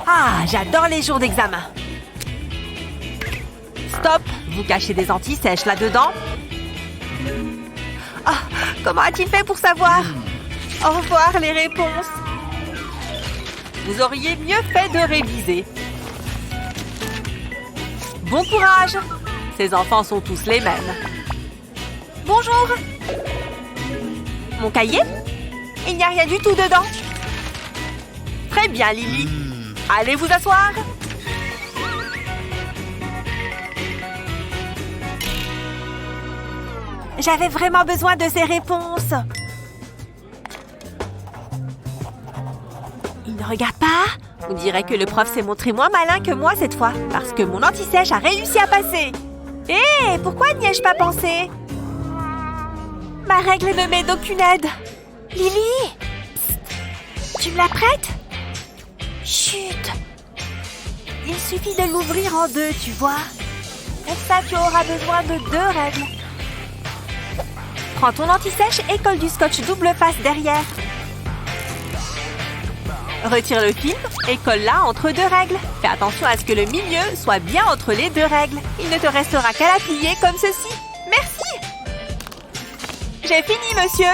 Ah, j'adore les jours d'examen. Stop! Vous cachez des anti-sèches là-dedans? Ah, comment a-t-il fait pour savoir? Au revoir les réponses. Vous auriez mieux fait de réviser. Bon courage! Ces enfants sont tous les mêmes. Bonjour! Mon cahier? Il n'y a rien du tout dedans. Très bien, Lily. Allez vous asseoir. J'avais vraiment besoin de ces réponses. Il ne regarde pas? On dirait que le prof s'est montré moins malin que moi cette fois, parce que mon anti-sèche a réussi à passer. Hé, pourquoi n'y ai-je pas pensé? Ma règle ne m'aide d'aucune aide. Lily! Psst. Tu me la prêtes? Chut! Il suffit de l'ouvrir en deux, tu vois. Pour ça, tu auras besoin de 2 règles. Prends ton anti-sèche et colle du scotch double face derrière. Retire le film et colle-la entre 2 règles. Fais attention à ce que le milieu soit bien entre les 2 règles. Il ne te restera qu'à la plier comme ceci. Merci! J'ai fini, monsieur.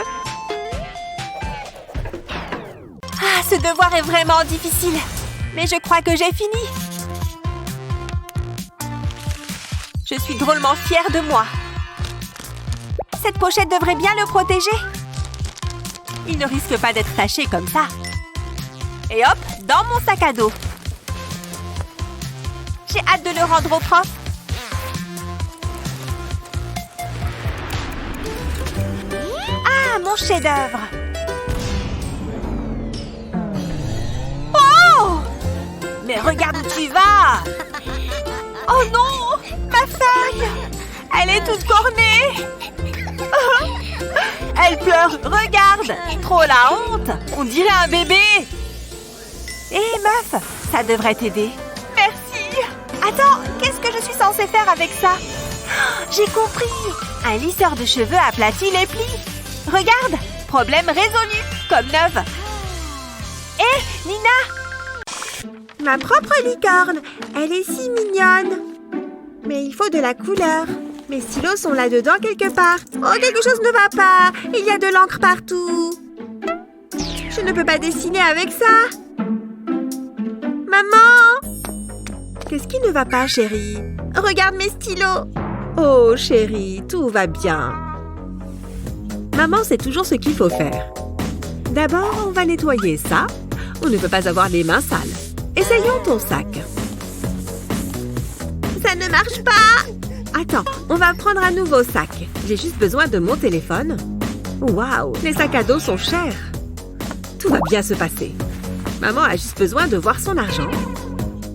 Ah, ce devoir est vraiment difficile. Mais je crois que j'ai fini. Je suis drôlement fière de moi. Cette pochette devrait bien le protéger. Il ne risque pas d'être taché comme ça. Et hop, dans mon sac à dos. J'ai hâte de le rendre au prof. Ah, mon chef-d'œuvre. Oh! Mais regarde où tu vas. Oh non, ma feuille. Elle est toute cornée. Elle pleure, regarde. Trop la honte. On dirait un bébé. Hé, meuf, ça devrait t'aider. Merci. Attends, qu'est-ce que je suis censée faire avec ça? J'ai compris. Un lisseur de cheveux aplatit les plis. Regarde, problème résolu, comme neuve. Hé, Nina! Ma propre licorne. Elle est si mignonne. Mais il faut de la couleur. Mes stylos sont là-dedans quelque part. Oh, quelque chose ne va pas. Il y a de l'encre partout. Je ne peux pas dessiner avec ça. Maman! Qu'est-ce qui ne va pas, chérie? Regarde mes stylos. Oh, chérie, tout va bien. Maman sait toujours ce qu'il faut faire. D'abord, on va nettoyer ça. On ne peut pas avoir les mains sales. Essayons ton sac. Ça ne marche pas! Attends, on va prendre un nouveau sac. J'ai juste besoin de mon téléphone. Waouh, les sacs à dos sont chers. Tout va bien se passer. Maman a juste besoin de voir son argent.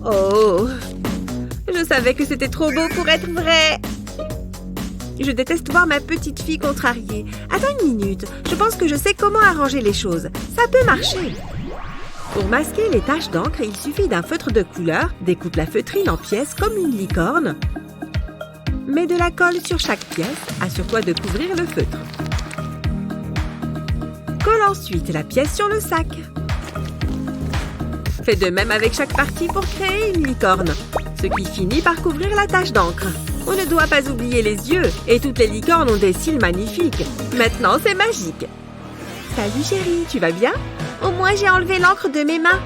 Oh, je savais que c'était trop beau pour être vrai. Je déteste voir ma petite fille contrariée. Attends une minute, je pense que je sais comment arranger les choses. Ça peut marcher. Pour masquer les taches d'encre, il suffit d'un feutre de couleur. Découpe la feutrine en pièces comme une licorne. Mets de la colle sur chaque pièce. Assure-toi de couvrir le feutre. Colle ensuite la pièce sur le sac. Fais de même avec chaque partie pour créer une licorne, ce qui finit par couvrir la tache d'encre. On ne doit pas oublier les yeux, et toutes les licornes ont des cils magnifiques. Maintenant, c'est magique. Salut chérie, tu vas bien? Au moins, j'ai enlevé l'encre de mes mains.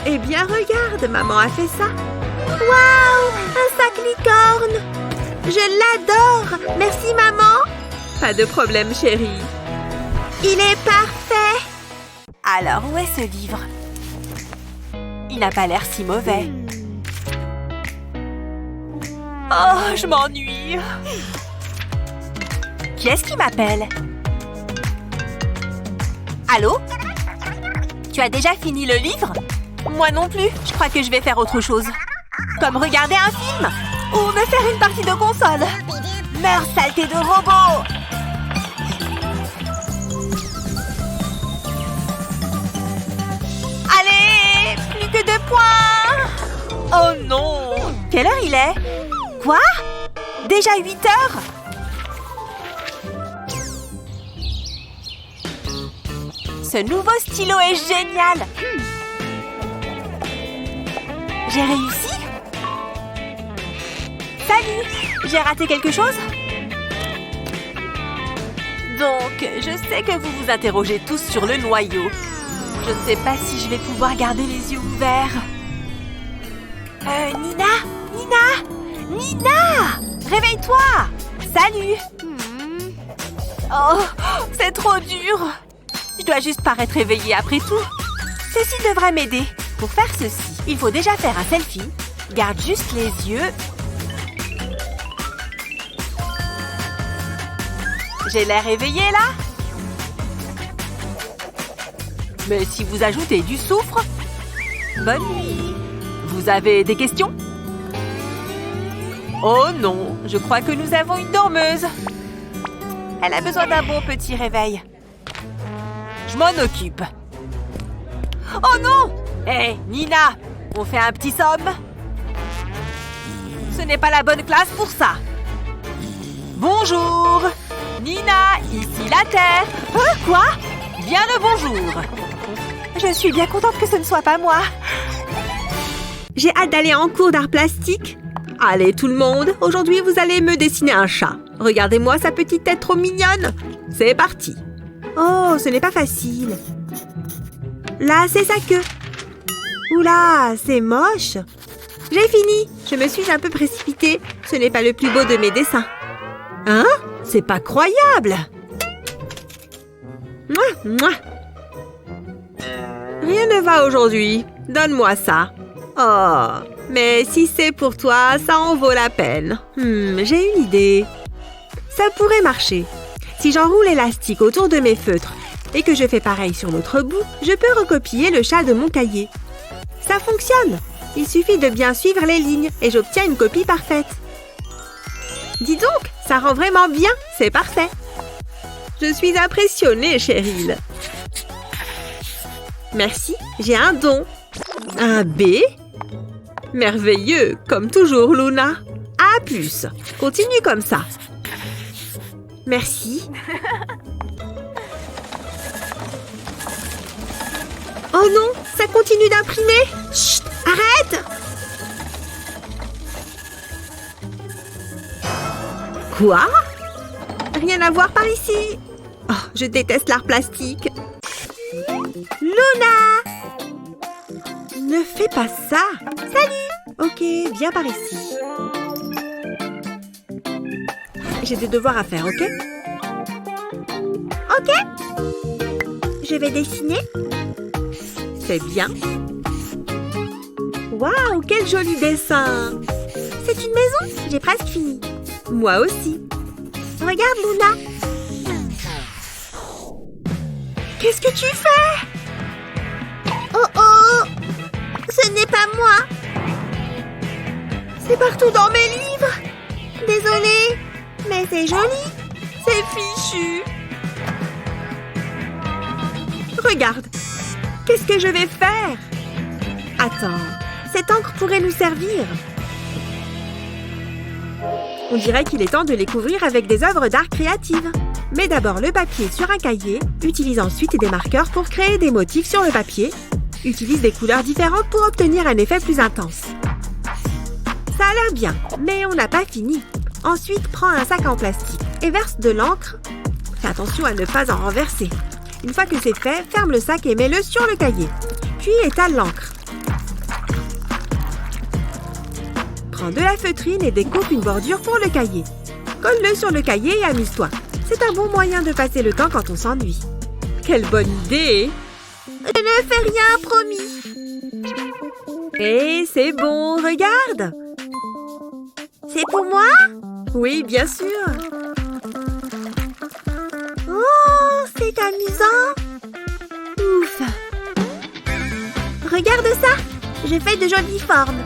Eh bien, regarde, maman a fait ça. Waouh! Un sac licorne! Je l'adore! Merci, maman! Pas de problème, chérie. Il est parfait! Alors, où est ce livre? Il n'a pas l'air si mauvais. Oh, je m'ennuie. Qui est-ce qui m'appelle? Allô? Tu as déjà fini le livre? Moi non plus. Je crois que je vais faire autre chose. Comme regarder un film ou me faire une partie de console. Meurs, saleté de robot! Allez, plus que 2 points! Oh non! Quelle heure il est? Quoi? Déjà 8 heures? Ce nouveau stylo est génial! J'ai réussi? Salut! J'ai raté quelque chose? Donc, je sais que vous vous interrogez tous sur le noyau. Je ne sais pas si je vais pouvoir garder les yeux ouverts. Nina! Réveille-toi! Salut! Oh, c'est trop dur! Je dois juste paraître éveillée après tout. Ceci devrait m'aider. Pour faire ceci, il faut déjà faire un selfie. Garde juste les yeux. J'ai l'air éveillée là? Mais si vous ajoutez du soufre... Bonne nuit! Vous avez des questions? Oh non, je crois que nous avons une dormeuse. Elle a besoin d'un bon petit réveil. Je m'en occupe. Oh non! Hé, Nina, on fait un petit somme? Ce n'est pas la bonne classe pour ça. Bonjour! Nina, ici la Terre. Quoi? Bien le bonjour. Je suis bien contente que ce ne soit pas moi. J'ai hâte d'aller en cours d'art plastique. Allez, tout le monde, aujourd'hui, vous allez me dessiner un chat. Regardez-moi sa petite tête trop mignonne. C'est parti. Oh, ce n'est pas facile. Là, c'est sa queue. Oula, c'est moche. J'ai fini. Je me suis un peu précipitée. Ce n'est pas le plus beau de mes dessins. Hein? C'est pas croyable. Mouah, mouah. Rien ne va aujourd'hui. Donne-moi ça. Oh, mais si c'est pour toi, ça en vaut la peine. J'ai une idée. Ça pourrait marcher. Si j'enroule l'élastique autour de mes feutres et que je fais pareil sur l'autre bout, je peux recopier le chat de mon cahier. Ça fonctionne. Il suffit de bien suivre les lignes et j'obtiens une copie parfaite. Dis donc, ça rend vraiment bien. C'est parfait. Je suis impressionnée, Cheryl. Merci, j'ai un don. Un B? Merveilleux, comme toujours, Luna. À plus. Continue comme ça. Merci. Oh non, ça continue d'imprimer. Chut, arrête! Quoi? Rien à voir par ici. Oh, je déteste l'art plastique. Luna! Ne fais pas ça. Salut! Ok, viens par ici. J'ai des devoirs à faire, ok? Ok. Je vais dessiner. C'est bien. Waouh, quel joli dessin! C'est une maison? J'ai presque fini. Moi aussi. Regarde, Luna. Qu'est-ce que tu fais? Oh oh! Ce n'est pas moi. C'est partout dans mes livres. Désolée, mais c'est joli. C'est fichu. Regarde. Qu'est-ce que je vais faire? Attends, cette encre pourrait nous servir. On dirait qu'il est temps de les couvrir avec des œuvres d'art créatives. Mets d'abord le papier sur un cahier, utilise ensuite des marqueurs pour créer des motifs sur le papier. Utilise des couleurs différentes pour obtenir un effet plus intense. Ça a l'air bien, mais on n'a pas fini. Ensuite, prends un sac en plastique et verse de l'encre. Fais attention à ne pas en renverser. Une fois que c'est fait, ferme le sac et mets-le sur le cahier. Puis étale l'encre. Prends de la feutrine et découpe une bordure pour le cahier. Colle-le sur le cahier et amuse-toi. C'est un bon moyen de passer le temps quand on s'ennuie. Quelle bonne idée! Je ne fais rien, promis. Hé, c'est bon, regarde! C'est pour moi? Oui, bien sûr. Oh, c'est amusant. Ouf. Regarde ça. Je fais de jolies formes.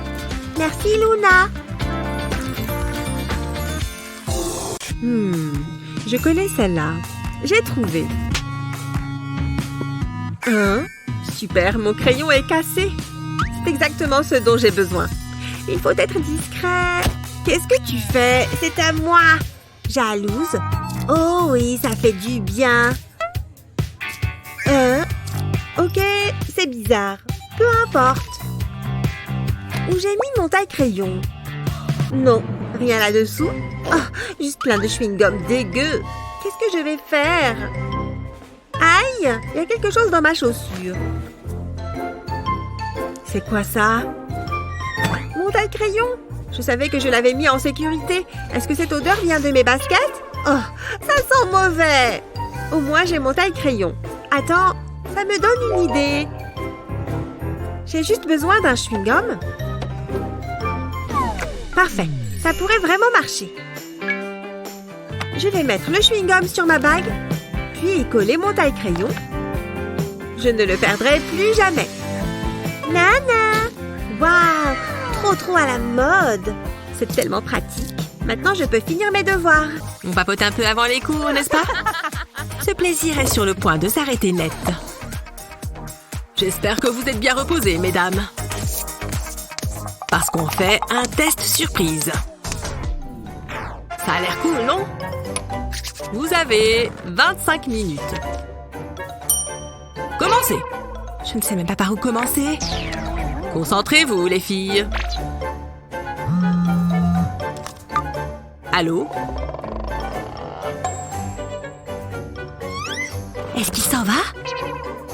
Merci, Luna. Je connais celle-là. J'ai trouvé. Super, mon crayon est cassé. C'est exactement ce dont j'ai besoin. Il faut être discret. Qu'est-ce que tu fais? C'est à moi. Jalouse? Oh oui, ça fait du bien. Ok, c'est bizarre. Peu importe. Où j'ai mis mon taille-crayon? Non, rien là-dessous. Oh, juste plein de chewing-gum dégueu. Qu'est-ce que je vais faire? Aïe, il y a quelque chose dans ma chaussure. C'est quoi ça? Mon taille-crayon? Je savais que je l'avais mis en sécurité. Est-ce que cette odeur vient de mes baskets? Oh, ça sent mauvais. Au moins, j'ai mon taille-crayon. Attends, ça me donne une idée. J'ai juste besoin d'un chewing-gum. Parfait, ça pourrait vraiment marcher. Je vais mettre le chewing-gum sur ma bague, puis y coller mon taille-crayon. Je ne le perdrai plus jamais. Nana! Waouh! Trop à la mode! C'est tellement pratique. Maintenant, je peux finir mes devoirs. On papote un peu avant les cours, n'est-ce pas? Ce plaisir est sur le point de s'arrêter net. J'espère que vous êtes bien reposés, mesdames. Parce qu'on fait un test surprise. Ça a l'air cool, non? Vous avez 25 minutes. Commencez! Je ne sais même pas par où commencer. Concentrez-vous, les filles. Allô? Est-ce qu'il s'en va?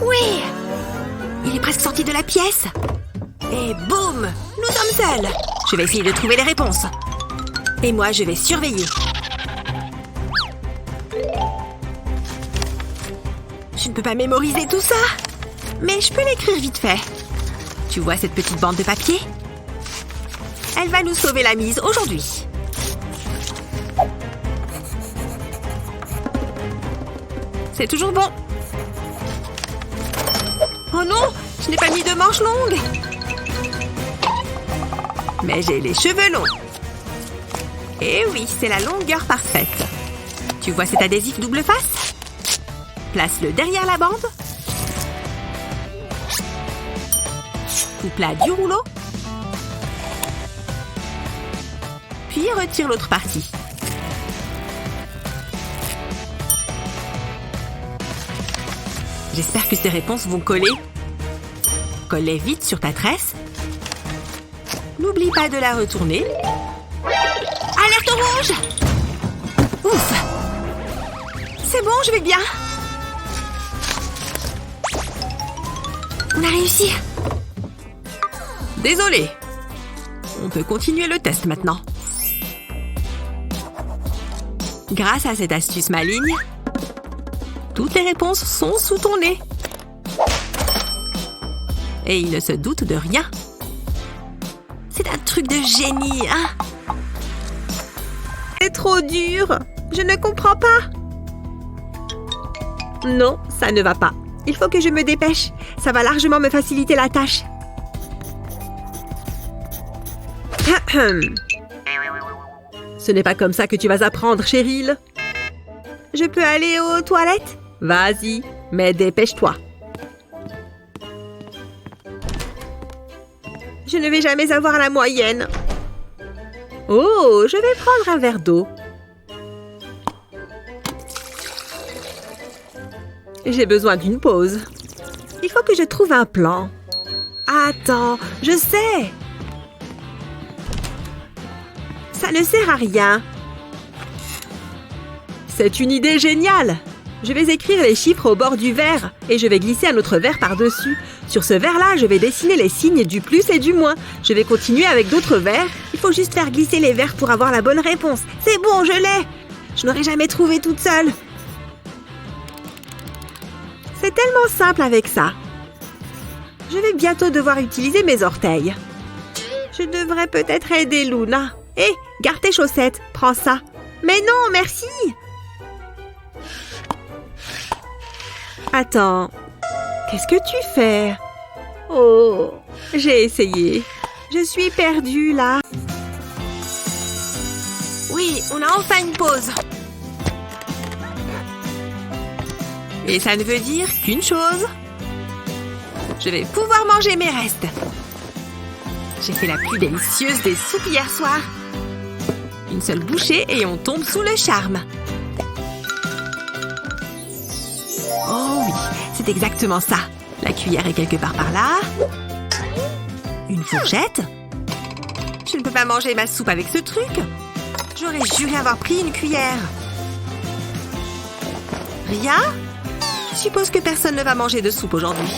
Oui! Il est presque sorti de la pièce. Et boum! Nous sommes seuls. Je vais essayer de trouver les réponses. Et moi, je vais surveiller. Je ne peux pas mémoriser tout ça. Mais je peux l'écrire vite fait. Tu vois cette petite bande de papier? Elle va nous sauver la mise aujourd'hui. C'est toujours bon. Oh non, je n'ai pas mis de manches longues. Mais j'ai les cheveux longs. Et oui, c'est la longueur parfaite. Tu vois cet adhésif double face? Place-le derrière la bande. Coupe plat du rouleau. Puis retire l'autre partie. J'espère que ces réponses vont coller. Colle-les vite sur ta tresse. N'oublie pas de la retourner. Alerte rouge! Ouf! C'est bon, je vais bien. On a réussi. Désolée. On peut continuer le test maintenant. Grâce à cette astuce maligne, toutes les réponses sont sous ton nez. Et il ne se doute de rien. C'est un truc de génie, hein? C'est trop dur. Je ne comprends pas. Non, ça ne va pas. Il faut que je me dépêche. Ça va largement me faciliter la tâche. Ce n'est pas comme ça que tu vas apprendre, Cheryl. Je peux aller aux toilettes? Vas-y, mais dépêche-toi. Je ne vais jamais avoir la moyenne. Oh, je vais prendre un verre d'eau. J'ai besoin d'une pause. Il faut que je trouve un plan. Attends, je sais. Ça ne sert à rien. C'est une idée géniale. Je vais écrire les chiffres au bord du verre et je vais glisser un autre verre par-dessus. Sur ce verre-là, je vais dessiner les signes du plus et du moins. Je vais continuer avec d'autres verres. Il faut juste faire glisser les verres pour avoir la bonne réponse. C'est bon, je l'ai. Je n'aurais jamais trouvé toute seule. C'est tellement simple avec ça. Je vais bientôt devoir utiliser mes orteils. Je devrais peut-être aider Luna. Hé, garde tes chaussettes. Prends ça. Mais non, merci. Attends. Qu'est-ce que tu fais? Oh, j'ai essayé. Je suis perdue, là. Oui, on a enfin une pause. Et ça ne veut dire qu'une chose. Je vais pouvoir manger mes restes. J'ai fait la plus délicieuse des soupes hier soir. Une seule bouchée et on tombe sous le charme. Oh oui, c'est exactement ça. La cuillère est quelque part par là. Une fourchette. Je ne peux pas manger ma soupe avec ce truc. J'aurais juré avoir pris une cuillère. Rien? Je suppose que personne ne va manger de soupe aujourd'hui.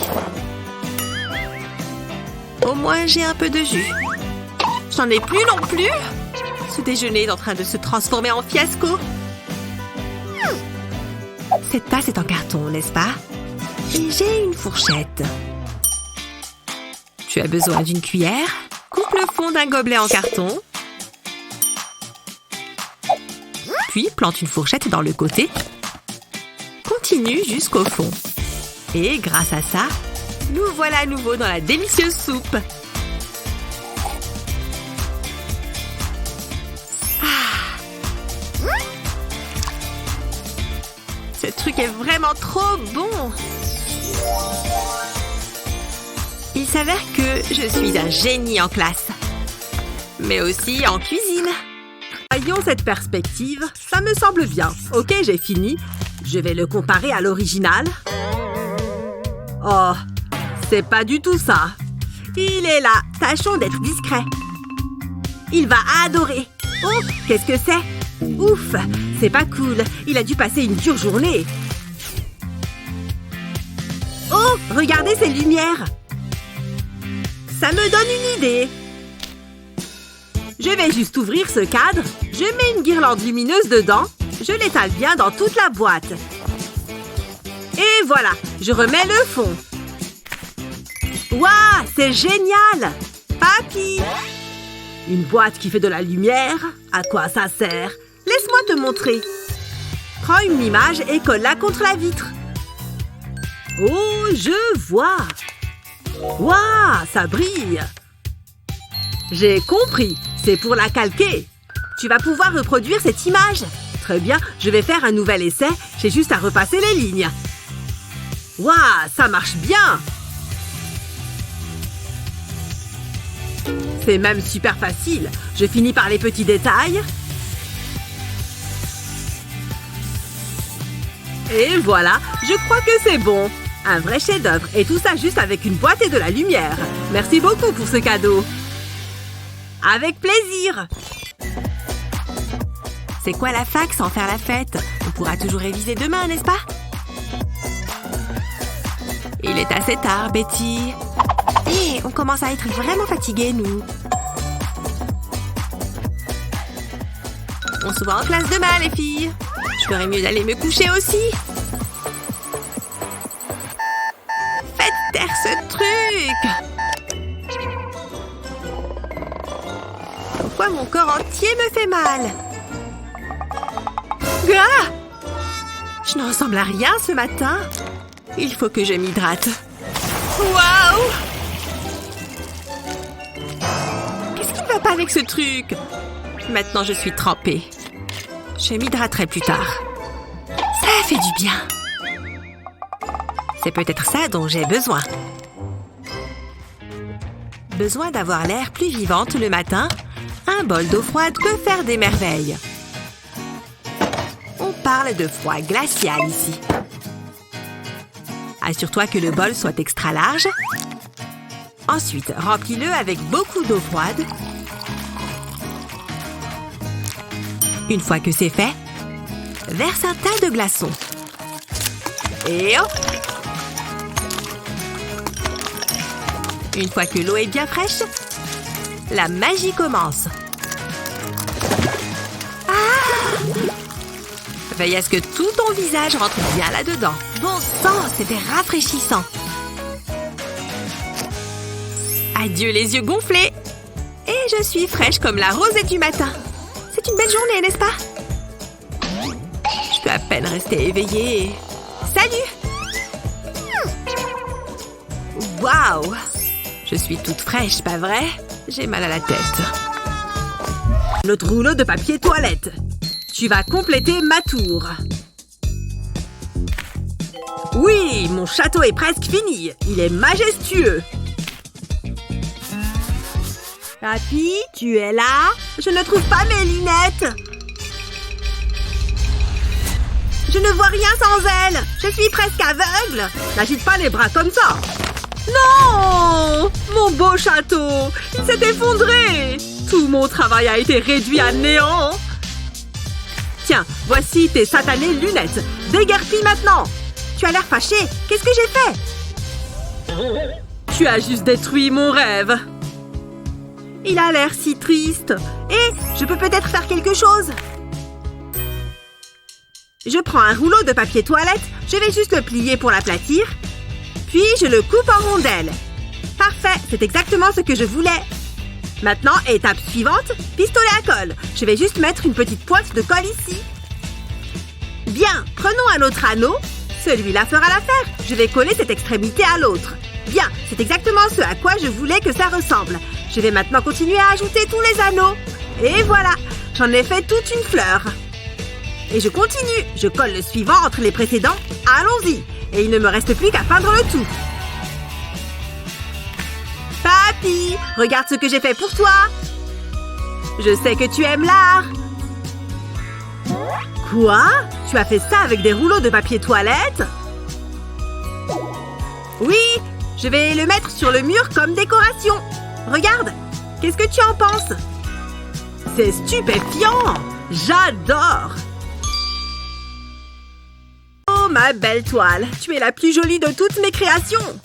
Au moins, j'ai un peu de jus. J'en ai plus non plus. Ce déjeuner est en train de se transformer en fiasco. Cette tasse est en carton, n'est-ce pas? Et j'ai une fourchette. Tu as besoin d'une cuillère? Coupe le fond d'un gobelet en carton. Puis, plante une fourchette dans le côté. Continue jusqu'au fond. Et grâce à ça, nous voilà à nouveau dans la délicieuse soupe. Ce truc est vraiment trop bon. Il s'avère que je suis un génie en classe. Mais aussi en cuisine. Voyons cette perspective, ça me semble bien. Ok, j'ai fini. Je vais le comparer à l'original. Oh, c'est pas du tout ça. Il est là. Tâchons d'être discrets. Il va adorer. Oh, qu'est-ce que c'est? Ouf, c'est pas cool. Il a dû passer une dure journée. Oh, regardez ces lumières. Ça me donne une idée. Je vais juste ouvrir ce cadre. Je mets une guirlande lumineuse dedans. Je l'étale bien dans toute la boîte. Et voilà, je remets le fond. Waouh, c'est génial! Papy! Une boîte qui fait de la lumière? À quoi ça sert? Laisse-moi te montrer. Prends une image et colle-la contre la vitre. Oh, je vois! Waouh, ça brille! J'ai compris, c'est pour la calquer. Tu vas pouvoir reproduire cette image. Très bien, je vais faire un nouvel essai. J'ai juste à repasser les lignes. Waouh, ça marche bien! C'est même super facile. Je finis par les petits détails. Et voilà, je crois que c'est bon. Un vrai chef-d'œuvre. Et tout ça juste avec une boîte et de la lumière. Merci beaucoup pour ce cadeau. Avec plaisir. C'est quoi la fac sans faire la fête? On pourra toujours réviser demain, n'est-ce pas? Il est assez tard, Betty. Hé, on commence à être vraiment fatigués, nous. On se voit en classe demain, les filles. Je ferais mieux d'aller me coucher aussi. Faites taire ce truc. Pourquoi mon corps entier me fait mal? Ah! Je ne ressemble à rien ce matin. Il faut que je m'hydrate. Waouh! Qu'est-ce qui ne va pas avec ce truc? Maintenant, je suis trempée. Je m'hydraterai plus tard. Ça fait du bien. C'est peut-être ça dont j'ai besoin. Besoin d'avoir l'air plus vivante le matin? Un bol d'eau froide peut faire des merveilles. On parle de froid glacial ici. Assure-toi que le bol soit extra large. Ensuite, remplis-le avec beaucoup d'eau froide. Une fois que c'est fait, verse un tas de glaçons. Et hop! Une fois que l'eau est bien fraîche, la magie commence. Veille à ce que tout ton visage rentre bien là-dedans. Bon sang, c'était rafraîchissant. Adieu les yeux gonflés. Et je suis fraîche comme la rosée du matin. C'est une belle journée, n'est-ce pas? Je peux à peine rester éveillée. Salut! Waouh! Je suis toute fraîche, pas vrai? J'ai mal à la tête. Notre rouleau de papier toilette. Tu vas compléter ma tour. Oui, mon château est presque fini. Il est majestueux. Papy, tu es là? Je ne trouve pas mes lunettes. Je ne vois rien sans elles. Je suis presque aveugle. N'agite pas les bras comme ça. Non! Mon beau château! Il s'est effondré! Tout mon travail a été réduit à néant! Tiens, voici tes satanées lunettes! Déguerpis maintenant! Tu as l'air fâché! Qu'est-ce que j'ai fait? Tu as juste détruit mon rêve! Il a l'air si triste! Et je peux peut-être faire quelque chose! Je prends un rouleau de papier toilette, je vais juste le plier pour l'aplatir, puis je le coupe en rondelles. Parfait, c'est exactement ce que je voulais. Maintenant, étape suivante, pistolet à colle. Je vais juste mettre une petite pointe de colle ici. Bien, prenons un autre anneau. Celui-là fera l'affaire. Je vais coller cette extrémité à l'autre. Bien, c'est exactement ce à quoi je voulais que ça ressemble. Je vais maintenant continuer à ajouter tous les anneaux. Et voilà, j'en ai fait toute une fleur. Et je continue. Je colle le suivant entre les précédents. Allons-y. Et il ne me reste plus qu'à peindre le tout. Papy, regarde ce que j'ai fait pour toi. Je sais que tu aimes l'art. Quoi? Tu as fait ça avec des rouleaux de papier toilette? Oui, je vais le mettre sur le mur comme décoration. Regarde, qu'est-ce que tu en penses? C'est stupéfiant. J'adore. Oh, ma belle toile, tu es la plus jolie de toutes mes créations.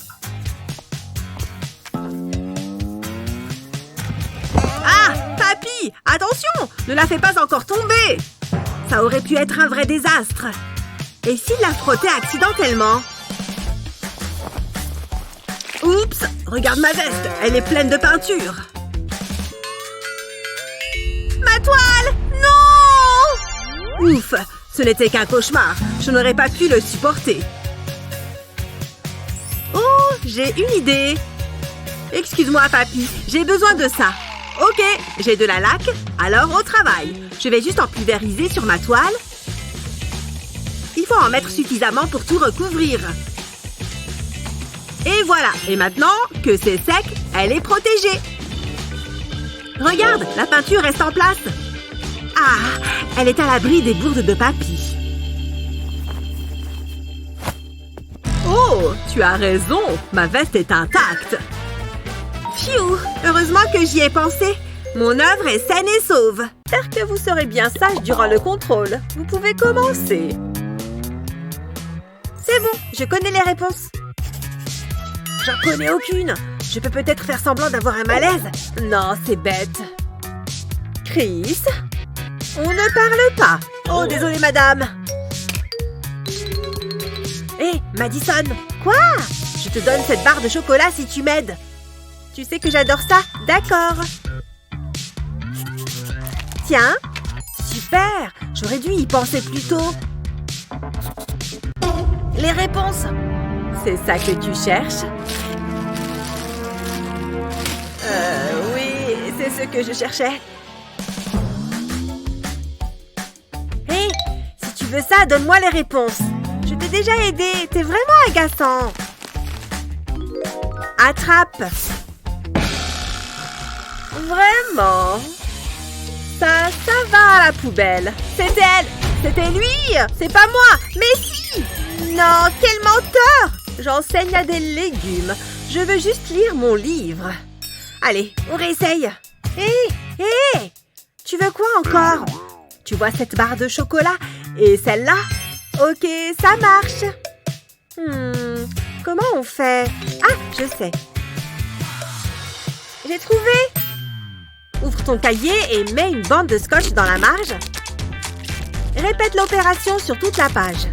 Ah, papy, attention, ne la fais pas encore tomber. Ça aurait pu être un vrai désastre. Et s'il la frottait accidentellement? Oups, regarde ma veste, elle est pleine de peinture. Ma toile! Non! Ouf, ce n'était qu'un cauchemar. Je n'aurais pas pu le supporter. Oh, j'ai une idée. Excuse-moi, papy, j'ai besoin de ça. Ok, j'ai de la laque, alors au travail. Je vais juste en pulvériser sur ma toile. Il faut en mettre suffisamment pour tout recouvrir. Et voilà, et maintenant que c'est sec, elle est protégée. Regarde, la peinture reste en place. Ah, elle est à l'abri des bourdes de papy. Oh, tu as raison, ma veste est intacte. Pfiou, heureusement que j'y ai pensé. Mon œuvre est saine et sauve. J'espère que vous serez bien sage durant le contrôle. Vous pouvez commencer. C'est bon, je connais les réponses. J'en connais aucune. Je peux peut-être faire semblant d'avoir un malaise. Non, c'est bête. Chris? On ne parle pas. Oh, désolée, madame. Hé, Madison. Quoi? Je te donne cette barre de chocolat si tu m'aides. Tu sais que j'adore ça. D'accord. Tiens. Super. J'aurais dû y penser plus tôt. Les réponses. C'est ça que tu cherches? Oui, c'est ce que je cherchais. Hé, si tu veux ça, donne-moi les réponses. Je t'ai déjà aidé. T'es vraiment agaçant. Attrape. Vraiment? Ça va à la poubelle. C'est elle. C'était lui. C'est pas moi. Mais si. Non, quel menteur. J'enseigne à des légumes. Je veux juste lire mon livre. Allez, on réessaye. Hé, tu veux quoi encore? Tu vois cette barre de chocolat? Et celle-là? Ok, ça marche. Comment on fait? Ah, je sais. J'ai trouvé. Ouvre ton cahier et mets une bande de scotch dans la marge. Répète l'opération sur toute la page.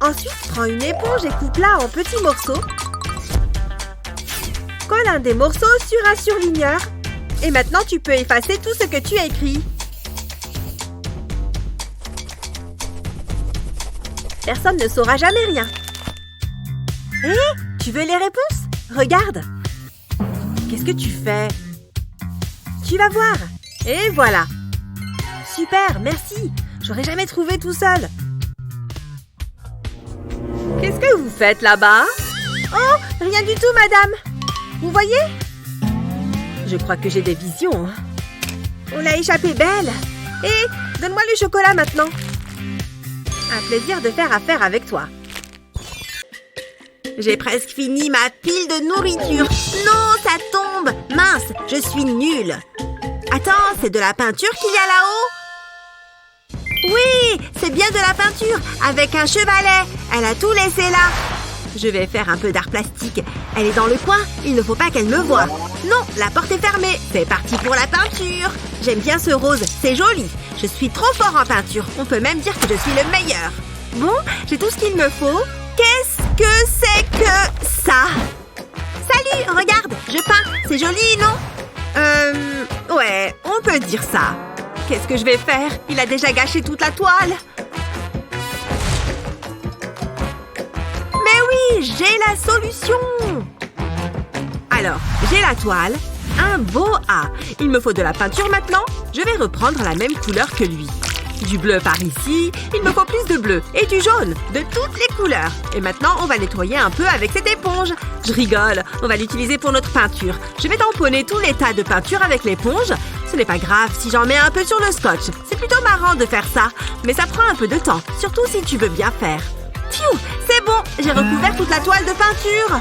Ensuite, prends une éponge et coupe-la en petits morceaux. Colle un des morceaux sur un surligneur. Et maintenant, tu peux effacer tout ce que tu as écrit. Personne ne saura jamais rien. Hé, tu veux les réponses? Regarde. Qu'est-ce que tu fais? Tu vas voir. Et voilà. Super, merci. J'aurais jamais trouvé tout seul. Qu'est-ce que vous faites là-bas? Oh, rien du tout, madame. Vous voyez? Je crois que j'ai des visions. On l'a échappé belle. Et donne-moi le chocolat maintenant. Un plaisir de faire affaire avec toi. J'ai presque fini ma pile de nourriture. Non, ça tombe. Mince, je suis nulle. Attends, c'est de la peinture qu'il y a là-haut? Oui, c'est bien de la peinture, avec un chevalet. Elle a tout laissé là. Je vais faire un peu d'art plastique. Elle est dans le coin, il ne faut pas qu'elle me voie. Non, la porte est fermée. C'est parti pour la peinture. J'aime bien ce rose, c'est joli. Je suis trop fort en peinture. On peut même dire que je suis le meilleur. Bon, j'ai tout ce qu'il me faut. Qu'est-ce que c'est que ça? Salut, regarde, je peins. C'est joli, non? Ouais, on peut dire ça. Qu'est-ce que je vais faire? Il a déjà gâché toute la toile. Mais oui, j'ai la solution. Alors, j'ai la toile, un beau A. Il me faut de la peinture maintenant. Je vais reprendre la même couleur que lui. Du bleu par ici, il me faut plus de bleu. Et du jaune, de toutes les couleurs. Et maintenant, on va nettoyer un peu avec cette éponge. Je rigole, on va l'utiliser pour notre peinture. Je vais tamponner tous les tas de peinture avec l'éponge. Ce n'est pas grave si j'en mets un peu sur le scotch. C'est plutôt marrant de faire ça. Mais ça prend un peu de temps, surtout si tu veux bien faire. Pfiou, c'est bon, j'ai recouvert toute la toile de peinture.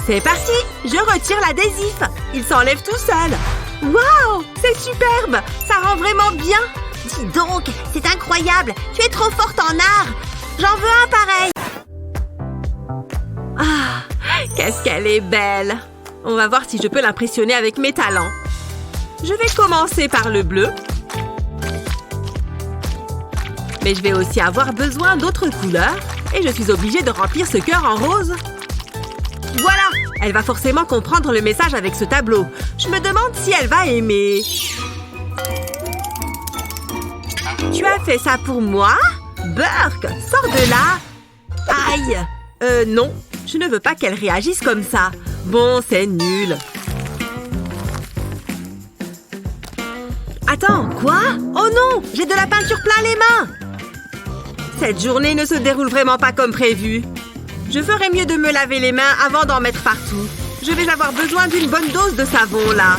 C'est parti, je retire l'adhésif. Il s'enlève tout seul. Waouh, c'est superbe. Ça rend vraiment bien. Dis donc, c'est incroyable. Tu es trop forte en art. J'en veux un pareil. Ah, qu'est-ce qu'elle est belle. On va voir si je peux l'impressionner avec mes talents. Je vais commencer par le bleu. Mais je vais aussi avoir besoin d'autres couleurs. Et je suis obligée de remplir ce cœur en rose. Voilà! Elle va forcément comprendre le message avec ce tableau. Je me demande si elle va aimer. Tu as fait ça pour moi? Burke, sors de là! Aïe! Non. Je ne veux pas qu'elle réagisse comme ça. Bon, c'est nul. Attends, quoi? Oh non! J'ai de la peinture plein les mains! Cette journée ne se déroule vraiment pas comme prévu. Je ferais mieux de me laver les mains avant d'en mettre partout. Je vais avoir besoin d'une bonne dose de savon, là.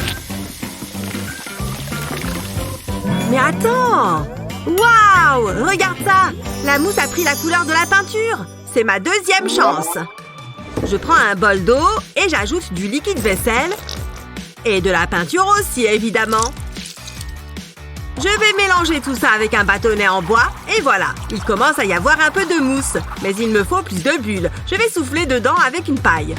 Mais attends! Waouh! Regarde ça! La mousse a pris la couleur de la peinture. C'est ma deuxième chance. Je prends un bol d'eau et j'ajoute du liquide vaisselle. Et de la peinture aussi, évidemment. Je vais mélanger tout ça avec un bâtonnet en bois, et voilà, il commence à y avoir un peu de mousse. Mais il me faut plus de bulles. Je vais souffler dedans avec une paille.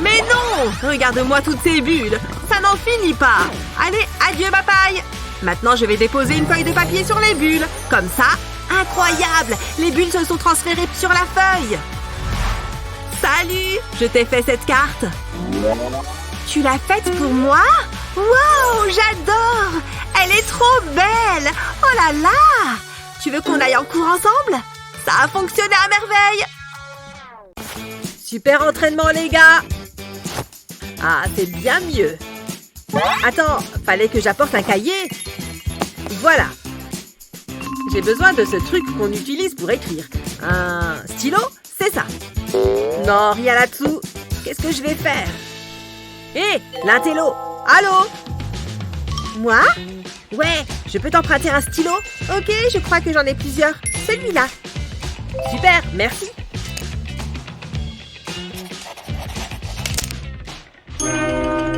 Mais non! Regarde-moi toutes ces bulles. Ça n'en finit pas. Allez, adieu ma paille. Maintenant, je vais déposer une feuille de papier sur les bulles. Comme ça, incroyable! Les bulles se sont transférées sur la feuille. Salut! Je t'ai fait cette carte. Tu l'as faite pour moi? Waouh, j'adore! Elle est trop belle! Oh là là! Tu veux qu'on aille en cours ensemble? Ça a fonctionné à merveille! Super entraînement, les gars! Ah, c'est bien mieux. Attends, fallait que j'apporte un cahier. Voilà. J'ai besoin de ce truc qu'on utilise pour écrire. Un stylo? C'est ça. Non, rien là-dessous. Qu'est-ce que je vais faire? Hé, l'intello! Allô? Moi? Ouais, je peux t'emprunter un stylo? Ok, je crois que j'en ai plusieurs. Celui-là. Super, merci.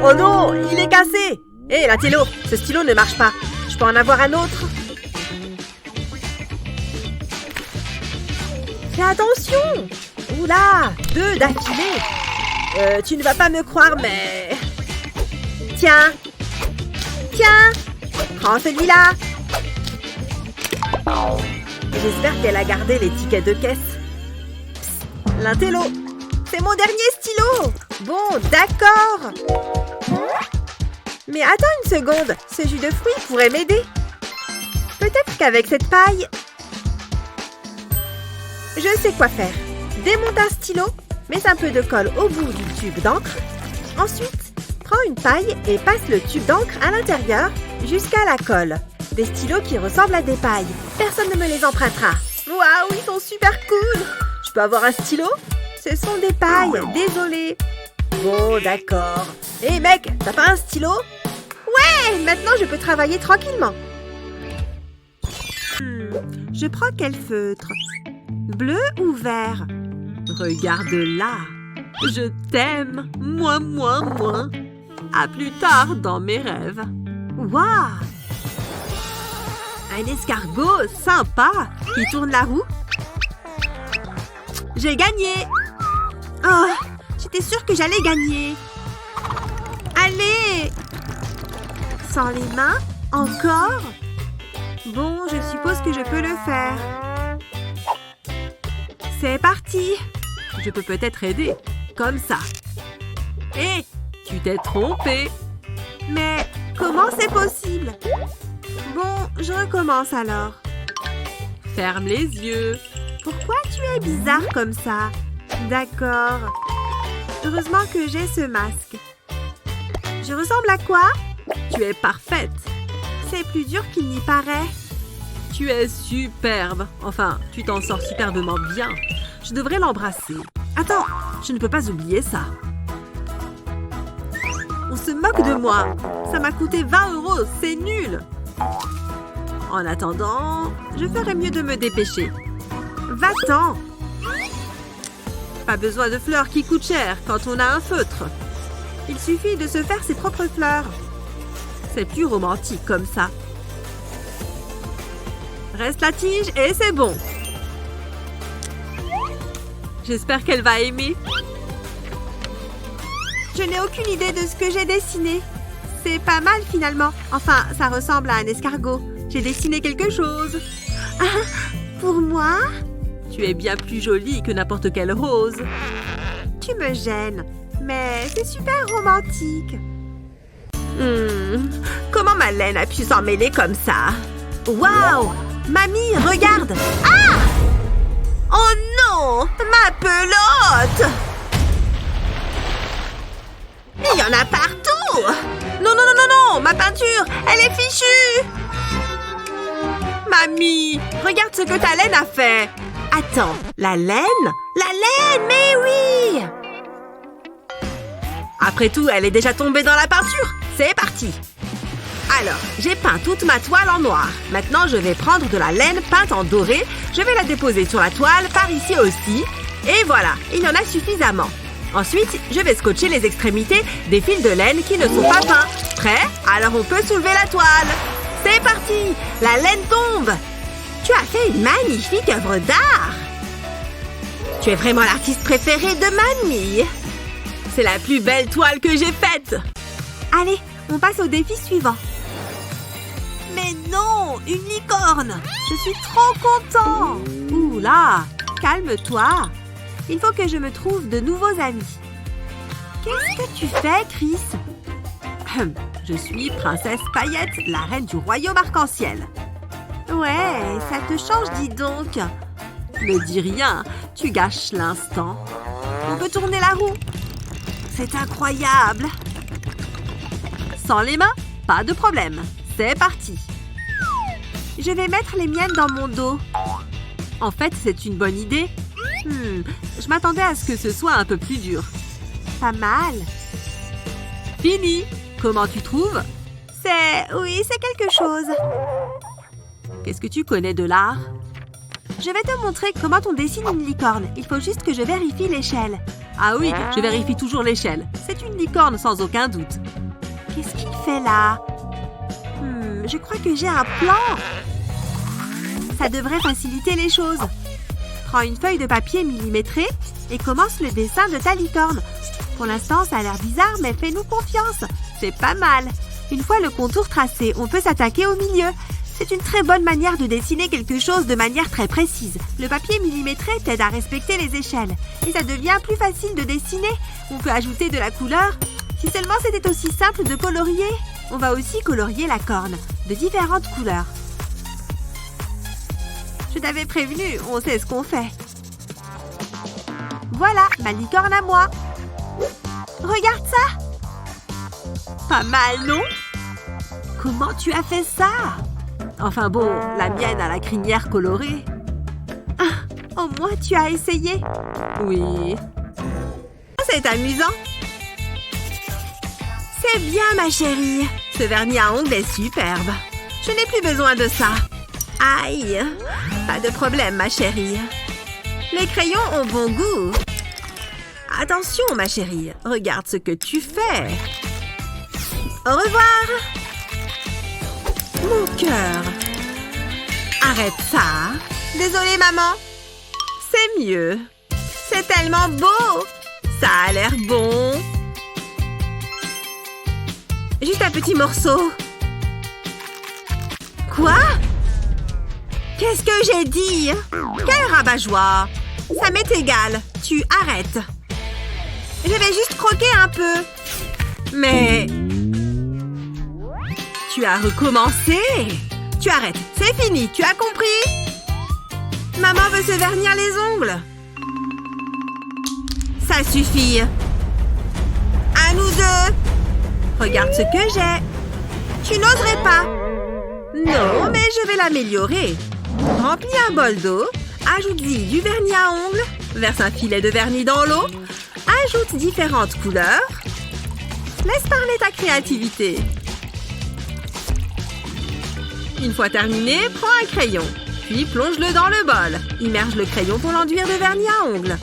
Oh non, il est cassé! Hé, l'intello, ce stylo ne marche pas. Je peux en avoir un autre? Fais attention! Oula, 2 d'affilée. Tu ne vas pas me croire, mais... Tiens! Tiens! Prends celui-là! J'espère qu'elle a gardé les tickets de caisse. Psst, l'intello! C'est mon dernier stylo! Bon, d'accord! Mais attends une seconde, ce jus de fruits pourrait m'aider. Peut-être qu'avec cette paille... Je sais quoi faire. Démonte un stylo, mets un peu de colle au bout du tube d'encre. Ensuite, prends une paille et passe le tube d'encre à l'intérieur jusqu'à la colle. Des stylos qui ressemblent à des pailles. Personne ne me les empruntera. Waouh, ils sont super cool! Je peux avoir un stylo? Ce sont des pailles, désolée. Bon, d'accord. Hé mec, t'as pas un stylo? Ouais, maintenant je peux travailler tranquillement. Je prends quel feutre? Bleu ou vert? Regarde là. Je t'aime. Moi. À plus tard dans mes rêves. Waouh! Un escargot sympa qui tourne la roue. J'ai gagné! Oh, j'étais sûre que j'allais gagner. Allez! Sans les mains? Encore? Bon, je suppose que je peux le faire. C'est parti! Je peux peut-être aider. Comme ça. Hé! Tu t'es trompé! Mais comment c'est possible? Bon, je recommence alors. Ferme les yeux. Pourquoi tu es bizarre comme ça? D'accord. Heureusement que j'ai ce masque. Je ressemble à quoi? Tu es parfaite. C'est plus dur qu'il n'y paraît. Tu es superbe. Enfin, tu t'en sors superbement bien. Je devrais l'embrasser. Attends, je ne peux pas oublier ça. On se moque de moi. Ça m'a coûté 20 €. C'est nul. En attendant, je ferais mieux de me dépêcher. Va-t'en! Pas besoin de fleurs qui coûtent cher quand on a un feutre. Il suffit de se faire ses propres fleurs. C'est plus romantique comme ça. Reste la tige et c'est bon. J'espère qu'elle va aimer. Je n'ai aucune idée de ce que j'ai dessiné. C'est pas mal finalement. Enfin, ça ressemble à un escargot. J'ai dessiné quelque chose. Ah, pour moi? Tu es bien plus jolie que n'importe quelle rose. Tu me gênes, mais c'est super romantique. Comment ma laine a pu s'en mêler comme ça? Waouh! Mamie, regarde! Ah! Oh non! Ma pelote! Il y en a partout! Non! Ma peinture, elle est fichue! Mamie, regarde ce que ta laine a fait! Attends, la laine? La laine, mais oui! Après tout, elle est déjà tombée dans la peinture. C'est parti! Alors, j'ai peint toute ma toile en noir. Maintenant, je vais prendre de la laine peinte en doré. Je vais la déposer sur la toile, par ici aussi. Et voilà, il y en a suffisamment. Ensuite, je vais scotcher les extrémités des fils de laine qui ne sont pas peints. Prêt? Alors on peut soulever la toile. C'est parti! La laine tombe! Tu as fait une magnifique œuvre d'art! Tu es vraiment l'artiste préféré de mamie! C'est la plus belle toile que j'ai faite! Allez, on passe au défi suivant. Mais non! Une licorne! Je suis trop content! Ouh là! Calme-toi! Il faut que je me trouve de nouveaux amis. Qu'est-ce que tu fais, Chris? Je suis Princesse Paillette, la reine du royaume arc-en-ciel. Ouais, ça te change, dis donc. Ne dis rien, tu gâches l'instant. On peut tourner la roue. C'est incroyable. Sans les mains, pas de problème. C'est parti. Je vais mettre les miennes dans mon dos. En fait, c'est une bonne idée. Je m'attendais à ce que ce soit un peu plus dur. Pas mal. Fini. Comment tu trouves? Oui, c'est quelque chose. Qu'est-ce que tu connais de l'art? Je vais te montrer comment on dessine une licorne. Il faut juste que je vérifie l'échelle. Ah oui, je vérifie toujours l'échelle. C'est une licorne sans aucun doute. Qu'est-ce qu'il fait là? Je crois que j'ai un plan. Ça devrait faciliter les choses. Prends une feuille de papier millimétrée et commence le dessin de ta licorne. Pour l'instant, ça a l'air bizarre, mais fais-nous confiance. C'est pas mal. Une fois le contour tracé, on peut s'attaquer au milieu. C'est une très bonne manière de dessiner quelque chose de manière très précise. Le papier millimétré t'aide à respecter les échelles. Et ça devient plus facile de dessiner. On peut ajouter de la couleur. Si seulement c'était aussi simple de colorier. On va aussi colorier la corne, de différentes couleurs. Je t'avais prévenu, on sait ce qu'on fait. Voilà, ma licorne à moi. Regarde ça! Pas mal, non? Comment tu as fait ça? Enfin bon, la mienne a la crinière colorée. Ah, au moins tu as essayé. Oui. C'est amusant. C'est bien, ma chérie. Ce vernis à ongles est superbe. Je n'ai plus besoin de ça. Aïe! Pas de problème, ma chérie. Les crayons ont bon goût. Attention, ma chérie. Regarde ce que tu fais. Au revoir. Mon cœur. Arrête ça. Désolée, maman. C'est mieux. C'est tellement beau. Ça a l'air bon. Juste un petit morceau. Quoi? Qu'est-ce que j'ai dit? Quel rabat-joie! Ça m'est égal. Tu arrêtes. Je vais juste croquer un peu. Mais... Tu as recommencé? Tu arrêtes. C'est fini. Tu as compris? Maman veut se vernir les ongles. Ça suffit. À nous deux. Regarde ce que j'ai. Tu n'oserais pas. Non, mais je vais l'améliorer. Remplis un bol d'eau. Ajoute-y du vernis à ongles. Verse un filet de vernis dans l'eau. Ajoute différentes couleurs. Laisse parler ta créativité. Une fois terminé, prends un crayon. Puis plonge-le dans le bol. Immerge le crayon pour l'enduire de vernis à ongles.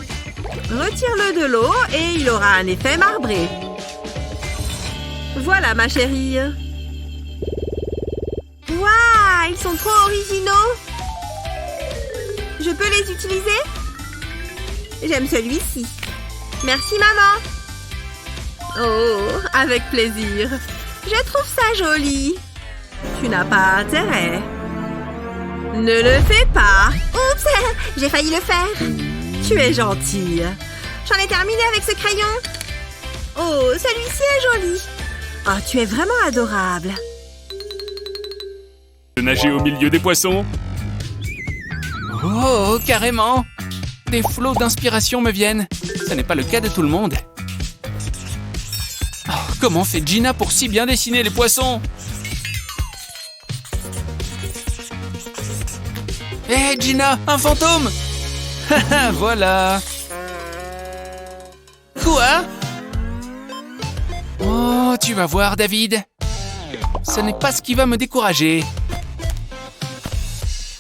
Retire-le de l'eau et il aura un effet marbré. Voilà, ma chérie. Waouh, ils sont trop originaux. Je peux les utiliser? J'aime celui-ci. Merci, maman. Oh, avec plaisir. Je trouve ça joli. Tu n'as pas intérêt. Ne le fais pas. Oups, j'ai failli le faire. Tu es gentille. J'en ai terminé avec ce crayon. Oh, celui-ci est joli. Oh, tu es vraiment adorable. Nager au milieu des poissons. Oh, carrément! Des flots d'inspiration me viennent. Ce n'est pas le cas de tout le monde. Oh, comment fait Gina pour si bien dessiner les poissons? Hé, Gina, un fantôme! Haha, voilà! Quoi? Oh, tu vas voir, David. Ce n'est pas ce qui va me décourager.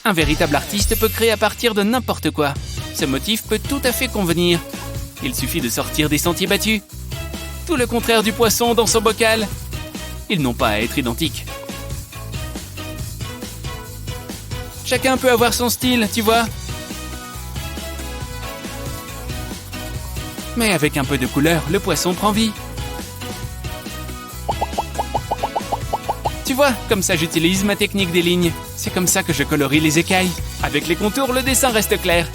Un véritable artiste peut créer à partir de n'importe quoi. Ce motif peut tout à fait convenir. Il suffit de sortir des sentiers battus. Tout le contraire du poisson dans son bocal. Ils n'ont pas à être identiques. Chacun peut avoir son style, tu vois. Mais avec un peu de couleur, le poisson prend vie. Tu vois, comme ça j'utilise ma technique des lignes. C'est comme ça que je colorie les écailles. Avec les contours, le dessin reste clair.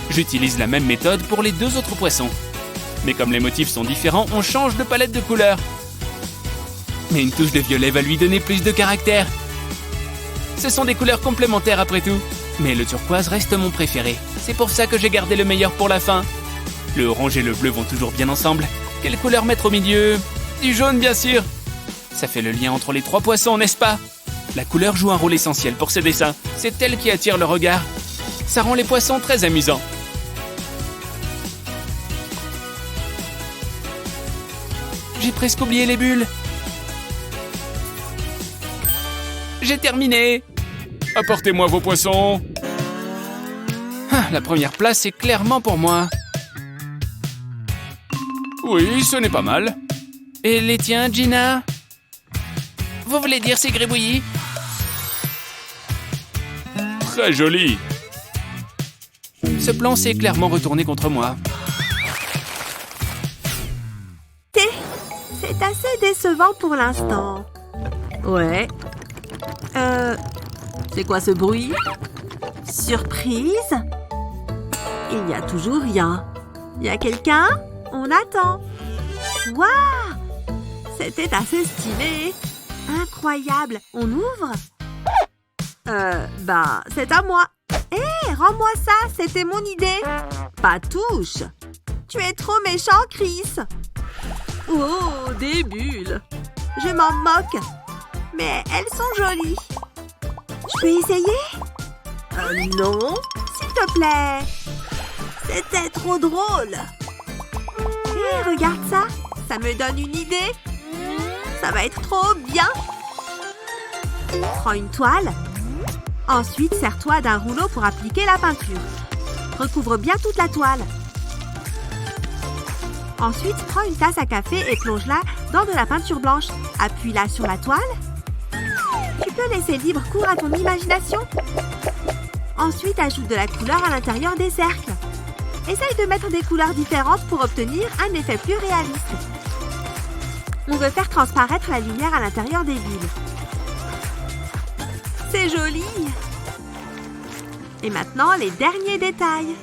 J'utilise la même méthode pour les deux autres poissons. Mais comme les motifs sont différents, on change de palette de couleurs. Mais une touche de violet va lui donner plus de caractère. Ce sont des couleurs complémentaires après tout. Mais le turquoise reste mon préféré. C'est pour ça que j'ai gardé le meilleur pour la fin. Le orange et le bleu vont toujours bien ensemble. Quelle couleur mettre au milieu? Du jaune, bien sûr. Ça fait le lien entre les trois poissons, n'est-ce pas? La couleur joue un rôle essentiel pour ce dessin. C'est elle qui attire le regard. Ça rend les poissons très amusants. J'ai presque oublié les bulles. J'ai terminé. Apportez-moi vos poissons. Ah, la première place est clairement pour moi. Oui, ce n'est pas mal. Et les tiens, Gina? Vous voulez dire c'est gribouillis? Très joli. Ce plan s'est clairement retourné contre moi. C'est assez décevant pour l'instant. Ouais. C'est quoi ce bruit? Surprise? Il n'y a toujours rien. Il y a quelqu'un? On attend. Waouh! C'était assez stylé. Incroyable. On ouvre? C'est à moi. Hé, rends-moi ça. C'était mon idée. Pas touche. Tu es trop méchant, Chris. Oh, des bulles. Je m'en moque. Mais elles sont jolies. Je peux essayer? Non. S'il te plaît. C'était trop drôle. Hé, regarde ça. Ça me donne une idée. Ça va être trop bien. Prends une toile. Ensuite, sers-toi d'un rouleau pour appliquer la peinture. Recouvre bien toute la toile. Ensuite, prends une tasse à café et plonge-la dans de la peinture blanche. Appuie-la sur la toile. Tu peux laisser libre cours à ton imagination. Ensuite, ajoute de la couleur à l'intérieur des cercles. Essaye de mettre des couleurs différentes pour obtenir un effet plus réaliste. On veut faire transparaître la lumière à l'intérieur des bulles. C'est joli! Et maintenant, les derniers détails.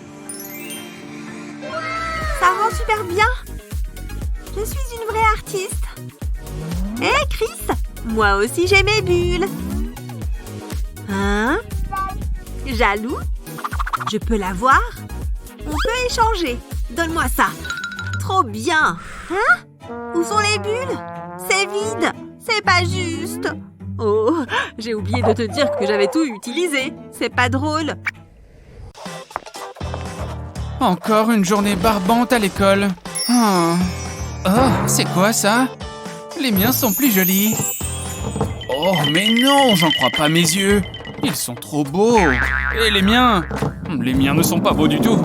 Ça rend super bien! Je suis une vraie artiste! Hé, Chris! Moi aussi, j'ai mes bulles! Hein? Jaloux? Je peux la voir? On peut échanger. Donne-moi ça. Trop bien. Hein? Où sont les bulles? C'est vide. C'est pas juste. Oh, j'ai oublié de te dire que j'avais tout utilisé. C'est pas drôle. Encore une journée barbante à l'école. Oh, c'est quoi ça? Les miens sont plus jolis. Oh, mais non, j'en crois pas mes yeux. Ils sont trop beaux. Et les miens? Les miens ne sont pas beaux du tout.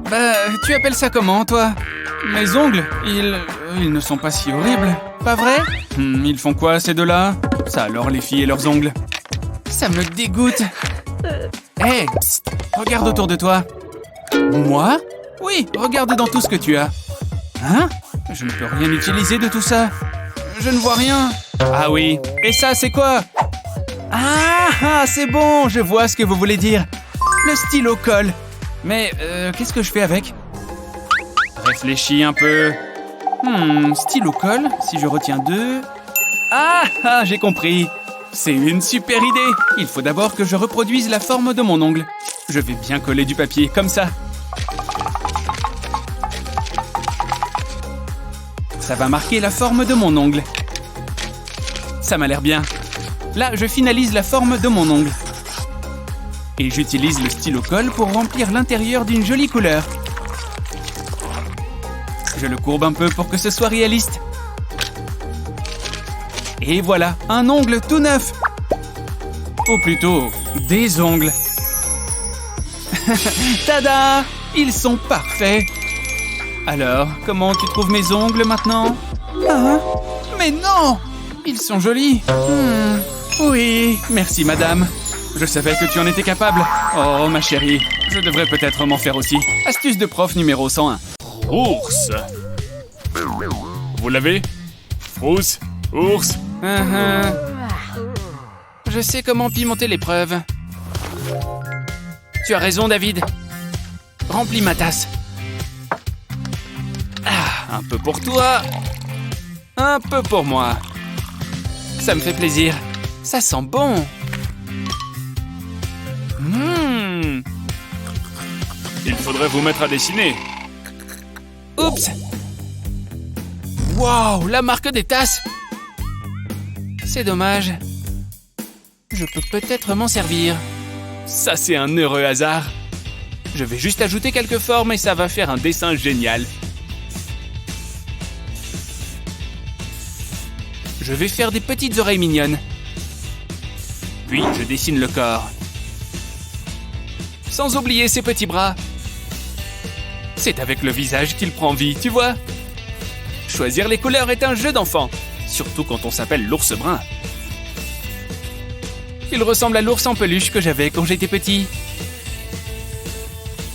Bah, tu appelles ça comment, toi? Mes ongles, ils ne sont pas si horribles, pas vrai? Ils font quoi, ces deux-là? Ça alors, les filles et leurs ongles. Ça me dégoûte. Hé, regarde autour de toi. Moi? Oui, regarde dans tout ce que tu as. Hein? Je ne peux rien utiliser de tout ça. Je ne vois rien. Ah oui, et ça, c'est quoi? Ah, c'est bon, je vois ce que vous voulez dire. Le stylo colle. Mais qu'est-ce que je fais avec? Réfléchis un peu. Stylo colle, si je retiens 2... Ah, j'ai compris. C'est une super idée. Il faut d'abord que je reproduise la forme de mon ongle. Je vais bien coller du papier, comme ça. Ça va marquer la forme de mon ongle. Ça m'a l'air bien. Là, je finalise la forme de mon ongle. Et j'utilise le stylo colle pour remplir l'intérieur d'une jolie couleur. Je le courbe un peu pour que ce soit réaliste. Et voilà, un ongle tout neuf. Ou plutôt, des ongles. Tada! Ils sont parfaits. Alors, comment tu trouves mes ongles maintenant? Hein? Mais non! Ils sont jolis. Oui, merci madame. Je savais que tu en étais capable. Oh, ma chérie, je devrais peut-être m'en faire aussi. Astuce de prof numéro 101. Ours. Vous l'avez? Frousse, ours. Je sais comment pimenter l'épreuve. Tu as raison, David. Remplis ma tasse. Un peu pour toi. Un peu pour moi. Ça me fait plaisir. Ça sent bon. Il faudrait vous mettre à dessiner. Oups. Waouh, la marque des tasses. C'est dommage. Je peux peut-être m'en servir. Ça, c'est un heureux hasard. Je vais juste ajouter quelques formes et ça va faire un dessin génial. Je vais faire des petites oreilles mignonnes. Puis, je dessine le corps. Sans oublier ses petits bras. C'est avec le visage qu'il prend vie, tu vois. Choisir les couleurs est un jeu d'enfant, surtout quand on s'appelle l'ours brun. Il ressemble à l'ours en peluche que j'avais quand j'étais petit.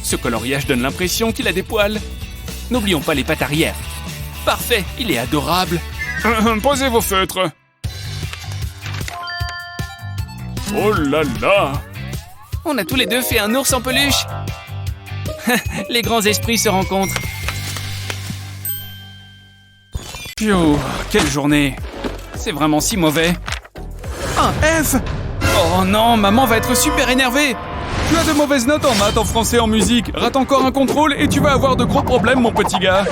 Ce coloriage donne l'impression qu'il a des poils. N'oublions pas les pattes arrière. Parfait, il est adorable. Posez vos feutres. Oh là là! On a tous les deux fait un ours en peluche. Les grands esprits se rencontrent. Pio, quelle journée. C'est vraiment si mauvais. Un F! Oh non, maman va être super énervée. Tu as de mauvaises notes en maths, en français, en musique. Rate encore un contrôle et tu vas avoir de gros problèmes, mon petit gars.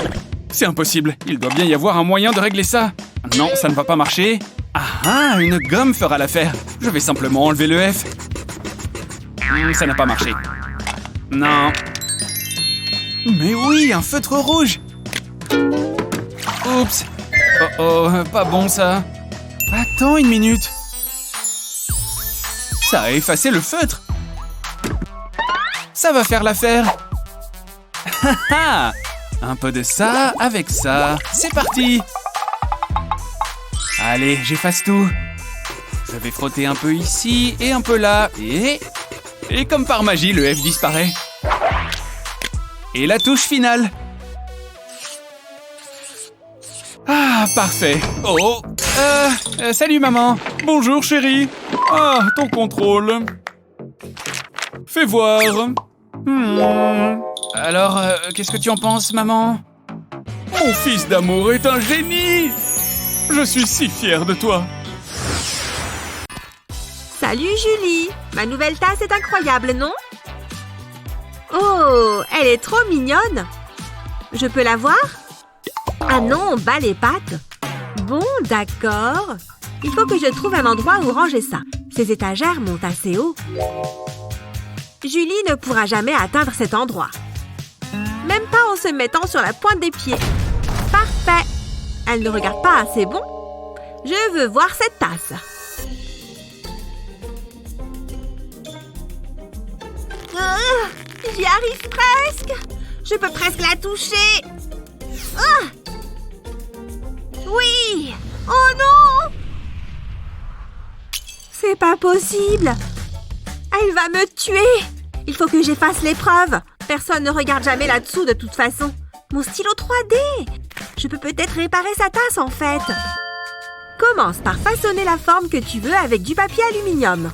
C'est impossible, il doit bien y avoir un moyen de régler ça. Non, ça ne va pas marcher. Ah, une gomme fera l'affaire. Je vais simplement enlever le F. Ça n'a pas marché. Non. Mais oui, un feutre rouge. Oups. Oh, pas bon ça. Attends une minute. Ça a effacé le feutre. Ça va faire l'affaire. Un peu de ça avec ça. C'est parti. Allez, j'efface tout. Je vais frotter un peu ici et un peu là. Et comme par magie, le F disparaît. Et la touche finale. Ah, parfait. Oh, salut maman. Bonjour chérie. Ah, ton contrôle. Fais voir. Alors, qu'est-ce que tu en penses, maman? Mon fils d'amour est un génie. Je suis si fière de toi. Salut Julie. Ma nouvelle tasse est incroyable, non? Oh, elle est trop mignonne. Je peux la voir? Ah non, bas les pattes. Bon, d'accord. Il faut que je trouve un endroit où ranger ça. Ces étagères montent assez haut. Julie ne pourra jamais atteindre cet endroit. Même pas en se mettant sur la pointe des pieds. Parfait. Elle ne regarde pas assez bon. Je veux voir cette tasse. J'y arrive presque. Je peux presque la toucher. Oui. Oh non. C'est pas possible. Elle va me tuer. Il faut que j'efface l'épreuve. Personne ne regarde jamais là-dessous de toute façon. Mon stylo 3D. Je peux peut-être réparer sa tasse en fait. Commence par façonner la forme que tu veux avec du papier aluminium.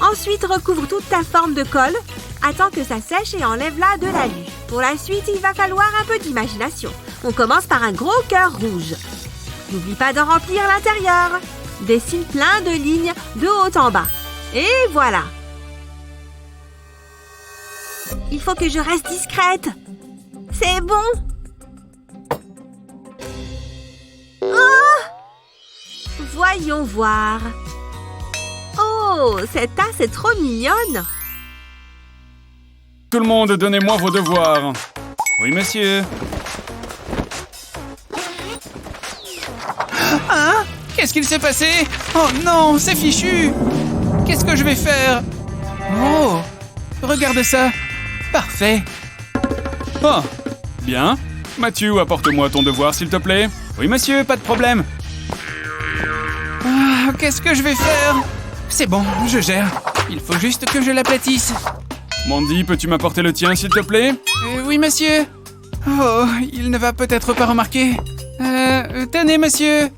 Ensuite, recouvre toute ta forme de colle. Attends que ça sèche et enlève-la de l'alu. Pour la suite, il va falloir un peu d'imagination. On commence par un gros cœur rouge. N'oublie pas de remplir l'intérieur. Dessine plein de lignes de haut en bas. Et voilà. Il faut que je reste discrète. C'est bon. Oh! Voyons voir. Oh, cette tasse est trop mignonne. Tout le monde, donnez-moi vos devoirs. Oui, monsieur. Hein? Qu'est-ce qu'il s'est passé? Oh non, c'est fichu. Qu'est-ce que je vais faire? Oh, regarde ça. Parfait. Oh, bien. Mathieu, apporte-moi ton devoir, s'il te plaît. Oui, monsieur, pas de problème. Ah, qu'est-ce que je vais faire? C'est bon, je gère. Il faut juste que je l'aplatisse. Mandy, peux-tu m'apporter le tien, s'il te plaît? Oui, monsieur. Oh, il ne va peut-être pas remarquer. Tenez, monsieur.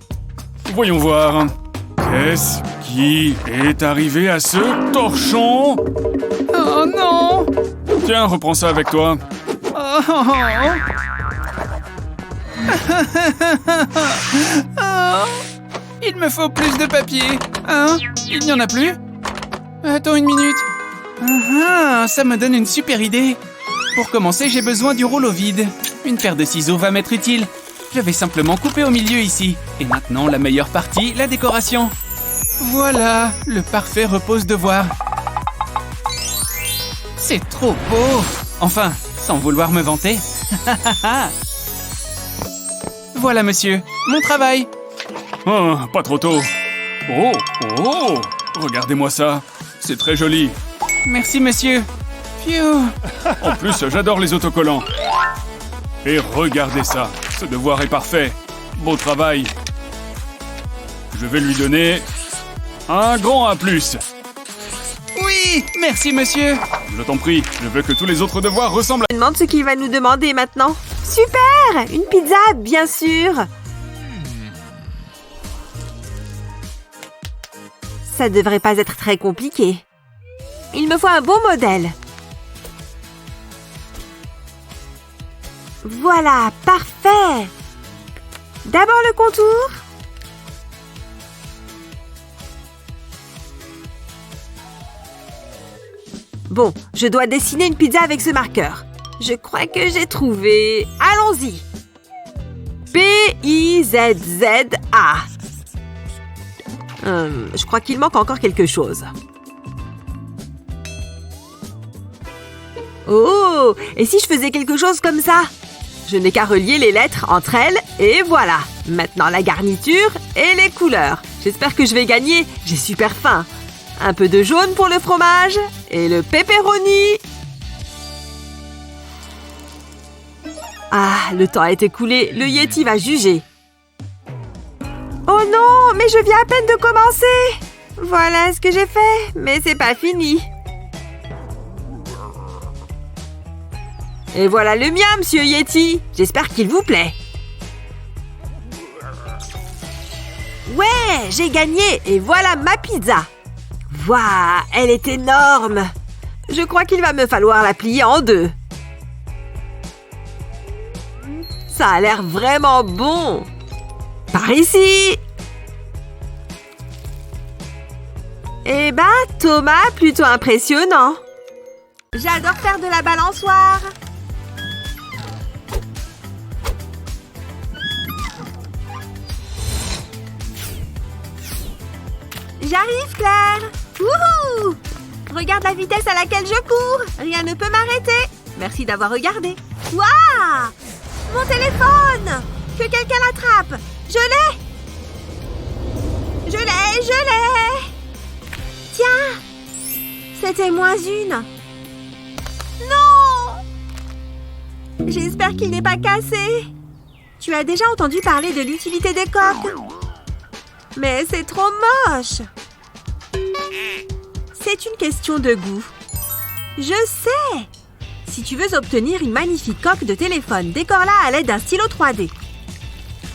Voyons voir. Qu'est-ce qui est arrivé à ce torchon? Oh non! Tiens, reprends ça avec toi. Oh. Oh. Il me faut plus de papier. Hein? Il n'y en a plus? Attends une minute. Ça me donne une super idée. Pour commencer, j'ai besoin du rouleau vide. Une paire de ciseaux va m'être utile. Je vais simplement couper au milieu ici. Et maintenant, la meilleure partie, la décoration. Voilà, le parfait repose-devoir. C'est trop beau. Enfin, sans vouloir me vanter. Voilà, monsieur, mon travail. Oh, pas trop tôt. Oh, regardez-moi ça. C'est très joli. Merci, monsieur. Phew. En plus, j'adore les autocollants. Et regardez ça. Ce devoir est parfait. Beau travail. Je vais lui donner un grand A+. Oui, merci, monsieur. Je t'en prie, je veux que tous les autres devoirs ressemblent à... Je me demande ce qu'il va nous demander maintenant. Super! Une pizza, bien sûr. Ça devrait pas être très compliqué. Il me faut un beau modèle. Voilà, parfait. D'abord le contour. Bon, je dois dessiner une pizza avec ce marqueur. Je crois que j'ai trouvé. Allons-y. P-I-Z-Z-A. Je crois qu'il manque encore quelque chose. Oh! Et si je faisais quelque chose comme ça? Je n'ai qu'à relier les lettres entre elles et voilà. Maintenant la garniture et les couleurs. J'espère que je vais gagner. J'ai super faim. Un peu de jaune pour le fromage et le pepperoni. Ah, le temps est écoulé, le Yeti va juger. Oh non, mais je viens à peine de commencer. Voilà ce que j'ai fait, mais c'est pas fini. Et voilà le mien, monsieur Yeti. J'espère qu'il vous plaît. Ouais, j'ai gagné et voilà ma pizza. Waouh, elle est énorme. Je crois qu'il va me falloir la plier en deux. Ça a l'air vraiment bon. Par ici. Eh ben, Thomas, plutôt impressionnant. J'adore faire de la balançoire. J'arrive, Claire. Wouhou! Regarde la vitesse à laquelle je cours. Rien ne peut m'arrêter. Merci d'avoir regardé. Waouh! Mon téléphone! Que quelqu'un l'attrape! Je l'ai! Je l'ai! Tiens! C'était -1. Non! J'espère qu'il n'est pas cassé. Tu as déjà entendu parler de l'utilité des coques? Mais c'est trop moche! C'est une question de goût. Je sais! Si tu veux obtenir une magnifique coque de téléphone, décore-la à l'aide d'un stylo 3D.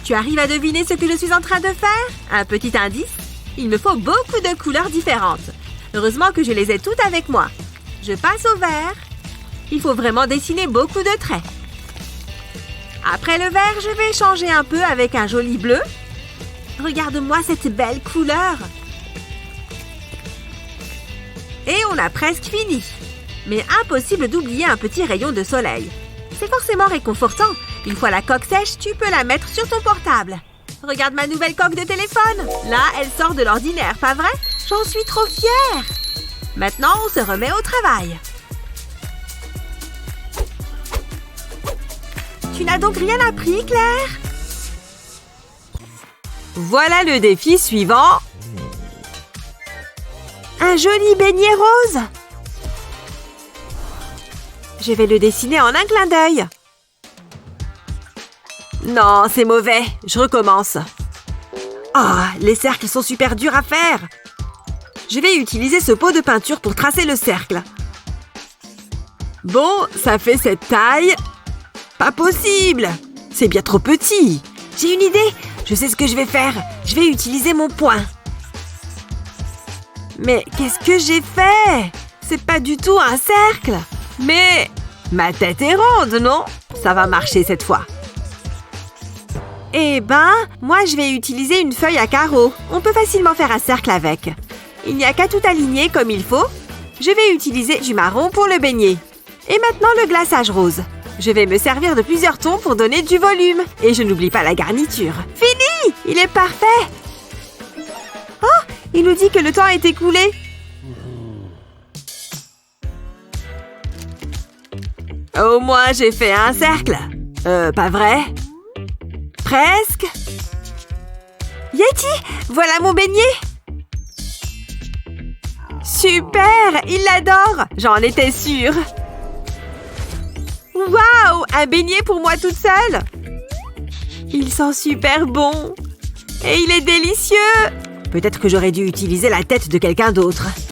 Tu arrives à deviner ce que je suis en train de faire? Un petit indice? Il me faut beaucoup de couleurs différentes. Heureusement que je les ai toutes avec moi. Je passe au vert. Il faut vraiment dessiner beaucoup de traits. Après le vert, je vais changer un peu avec un joli bleu. Regarde-moi cette belle couleur. Et on a presque fini. Mais impossible d'oublier un petit rayon de soleil. C'est forcément réconfortant. Une fois la coque sèche, tu peux la mettre sur ton portable. Regarde ma nouvelle coque de téléphone. Là, elle sort de l'ordinaire, pas vrai? J'en suis trop fière. Maintenant, on se remet au travail. Tu n'as donc rien appris, Claire? Voilà le défi suivant. Un joli beignet rose. Je vais le dessiner en un clin d'œil. Non, c'est mauvais. Je recommence. Ah, les cercles sont super durs à faire. Je vais utiliser ce pot de peinture pour tracer le cercle. Bon, ça fait cette taille. Pas possible. C'est bien trop petit. J'ai une idée. Je sais ce que je vais faire. Je vais utiliser mon poing. Mais qu'est-ce que j'ai fait? C'est pas du tout un cercle. Mais ma tête est ronde, non? Ça va marcher cette fois. Eh ben, moi je vais utiliser une feuille à carreaux. On peut facilement faire un cercle avec. Il n'y a qu'à tout aligner comme il faut. Je vais utiliser du marron pour le beignet. Et maintenant le glaçage rose. Je vais me servir de plusieurs tons pour donner du volume. Et je n'oublie pas la garniture. Fini! Il est parfait! Oh! Il nous dit que le temps est écoulé. Au moins, j'ai fait un cercle. Pas vrai? Presque. Yeti, voilà mon beignet. Super, il l'adore. J'en étais sûre. Waouh, un beignet pour moi toute seule. Il sent super bon. Et il est délicieux. Peut-être que j'aurais dû utiliser la tête de quelqu'un d'autre.